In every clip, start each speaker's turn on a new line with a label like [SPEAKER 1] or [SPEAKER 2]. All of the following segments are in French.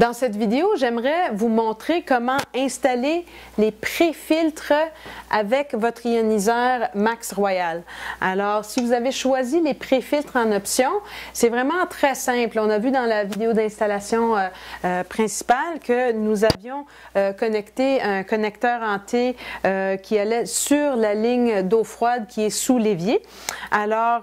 [SPEAKER 1] Dans cette vidéo, j'aimerais vous montrer comment installer les pré-filtres avec votre ioniseur Max Royal. Alors, si vous avez choisi les pré-filtres en option, c'est vraiment très simple. On a vu dans la vidéo d'installation principale que nous avions connecté un connecteur en T qui allait sur la ligne d'eau froide qui est sous l'évier. Alors,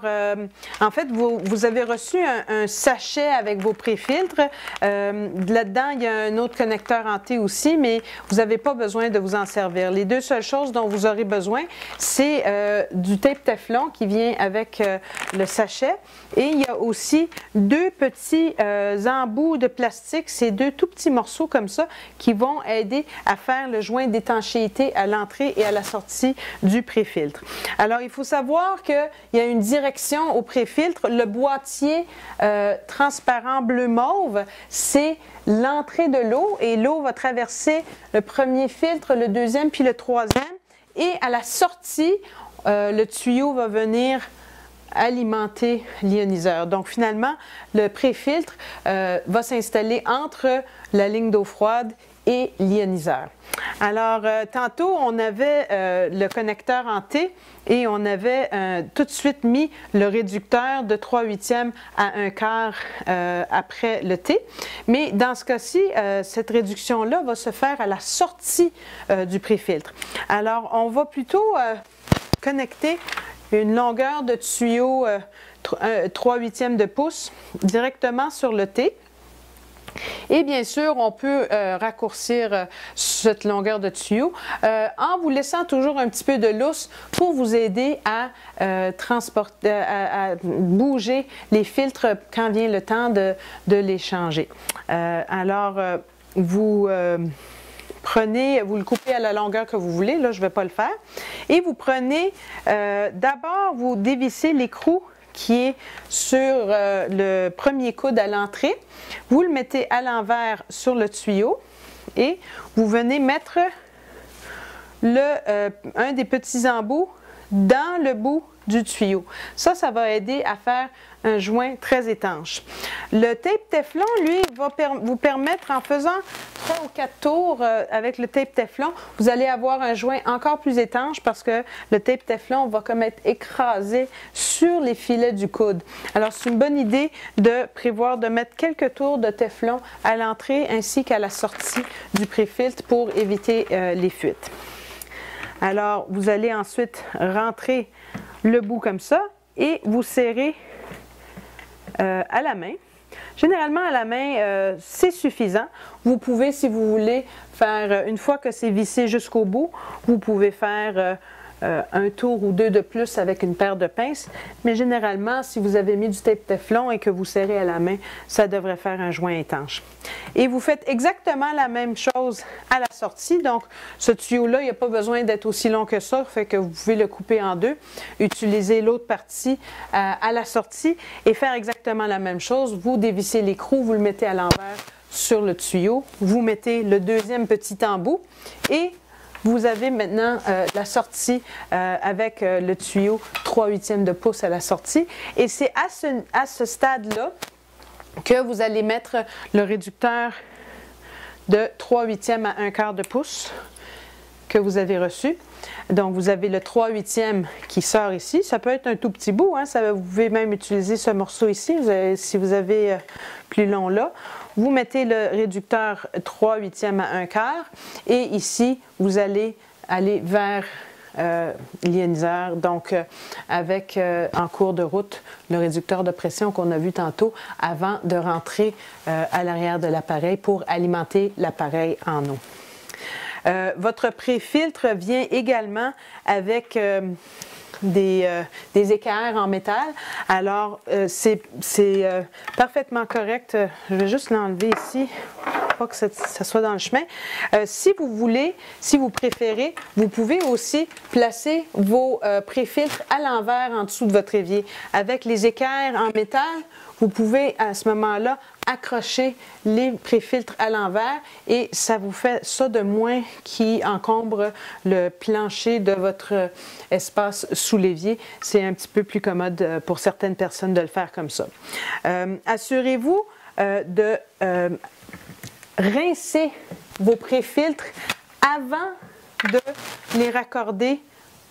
[SPEAKER 1] en fait, vous avez reçu un sachet avec vos pré-filtres. Là-dedans, il y a un autre connecteur en T aussi, mais vous n'avez pas besoin de vous en servir. Les deux seules choses dont vous aurez besoin, c'est du tape Teflon qui vient avec le sachet. Et il y a aussi deux petits embouts de plastique, ces deux tout petits morceaux comme ça, qui vont aider à faire le joint d'étanchéité à l'entrée et à la sortie du pré-filtre. Alors, il faut savoir qu'il y a une direction au pré-filtre. Le boîtier transparent bleu-mauve, c'est l'entrée de l'eau et l'eau va traverser le premier filtre, le deuxième puis le troisième. Et à la sortie, le tuyau va venir alimenter l'ioniseur. Donc finalement, le pré-filtre va s'installer entre la ligne d'eau froide et l'ioniseur. Alors, tantôt, on avait le connecteur en T et on avait tout de suite mis le réducteur de 3/8 à 1/4 après le T. Mais dans ce cas-ci, cette réduction-là va se faire à la sortie du pré-filtre. Alors, on va plutôt connecter une longueur de tuyau 3/8 de pouce directement sur le T. Et bien sûr, on peut raccourcir cette longueur de tuyau en vous laissant toujours un petit peu de lousse pour vous aider à bouger les filtres quand vient le temps de les changer. Vous le coupez à la longueur que vous voulez, là je ne vais pas le faire, et vous prenez, d'abord vous dévissez l'écrou qui est sur le premier coude à l'entrée, vous le mettez à l'envers sur le tuyau et vous venez mettre un des petits embouts dans le bout du tuyau. Ça va aider à faire un joint très étanche. Le tape Teflon, lui, va vous permettre, en faisant 3 ou 4 tours avec le tape Teflon, vous allez avoir un joint encore plus étanche parce que le tape Teflon va comme être écrasé sur les filets du coude. Alors, c'est une bonne idée de prévoir de mettre quelques tours de Teflon à l'entrée ainsi qu'à la sortie du pré-filtre pour éviter les fuites. Alors, vous allez ensuite rentrer le bout comme ça et vous serrez à la main. Généralement, à la main, c'est suffisant. Vous pouvez, si vous voulez, faire, une fois que c'est vissé jusqu'au bout, vous pouvez faire un tour ou deux de plus avec une paire de pinces. Mais généralement, si vous avez mis du tape Teflon et que vous serrez à la main, ça devrait faire un joint étanche. Et vous faites exactement la même chose à la sortie. Donc, ce tuyau-là, il n'y a pas besoin d'être aussi long que ça, fait que vous pouvez le couper en deux, utiliser l'autre partie à la sortie et faire exactement la même chose. Vous dévissez l'écrou, vous le mettez à l'envers sur le tuyau, vous mettez le deuxième petit embout et vous avez maintenant la sortie avec le tuyau 3/8 de pouce à la sortie. Et c'est à ce stade-là que vous allez mettre le réducteur de 3/8 à 1/4 de pouce que vous avez reçu. Donc, vous avez le 3/8 qui sort ici. Ça peut être un tout petit bout, hein? Vous pouvez même utiliser ce morceau ici, si vous avez plus long là. Vous mettez le réducteur 3/8 à 1/4 et ici, vous allez aller vers l'ioniseur, donc avec en cours de route le réducteur de pression qu'on a vu tantôt avant de rentrer à l'arrière de l'appareil pour alimenter l'appareil en eau. Votre pré-filtre vient également avec des équerres en métal. Alors, c'est parfaitement correct. Je vais juste l'enlever ici, pas que ça soit dans le chemin. Si vous voulez, si vous préférez, vous pouvez aussi placer vos pré-filtres à l'envers en dessous de votre évier. Avec les équerres en métal, vous pouvez à ce moment-là accrocher les pré-filtres à l'envers et ça vous fait ça de moins qui encombre le plancher de votre espace sous l'évier. C'est un petit peu plus commode pour certaines personnes de le faire comme ça. Assurez-vous de rincez vos pré-filtres avant de les raccorder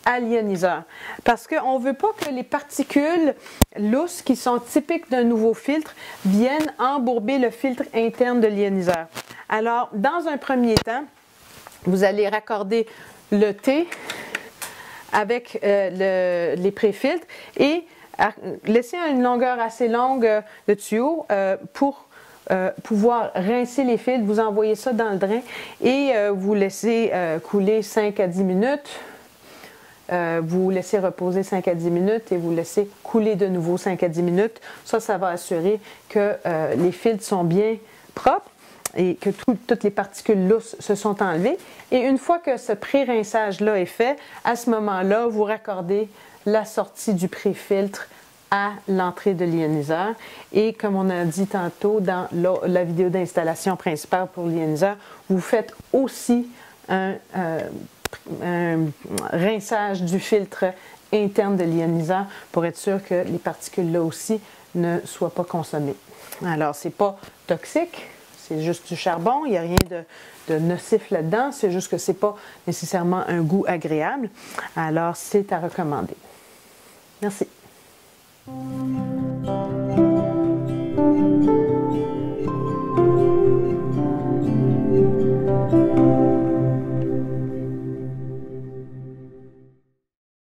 [SPEAKER 1] à l'ioniseur. Parce qu'on ne veut pas que les particules lousses qui sont typiques d'un nouveau filtre viennent embourber le filtre interne de l'ioniseur. Alors, dans un premier temps, vous allez raccorder le thé avec les pré-filtres et laisser une longueur assez longue de tuyau pour pouvoir rincer les filtres. Vous envoyez ça dans le drain et vous laissez couler 5 à 10 minutes. Vous laissez reposer 5 à 10 minutes et vous laissez couler de nouveau 5 à 10 minutes. Ça va assurer que les filtres sont bien propres et que toutes les particules lousses se sont enlevées. Et une fois que ce pré-rinçage-là est fait, à ce moment-là, vous raccordez la sortie du pré-filtre à l'entrée de l'ioniseur. Et comme on a dit tantôt dans la vidéo d'installation principale pour l'ioniseur, vous faites aussi un rinçage du filtre interne de l'ioniseur pour être sûr que les particules là aussi ne soient pas consommées. Alors, c'est pas toxique, c'est juste du charbon, il n'y a rien de nocif là-dedans, c'est juste que c'est pas nécessairement un goût agréable. Alors, c'est à recommander. Merci.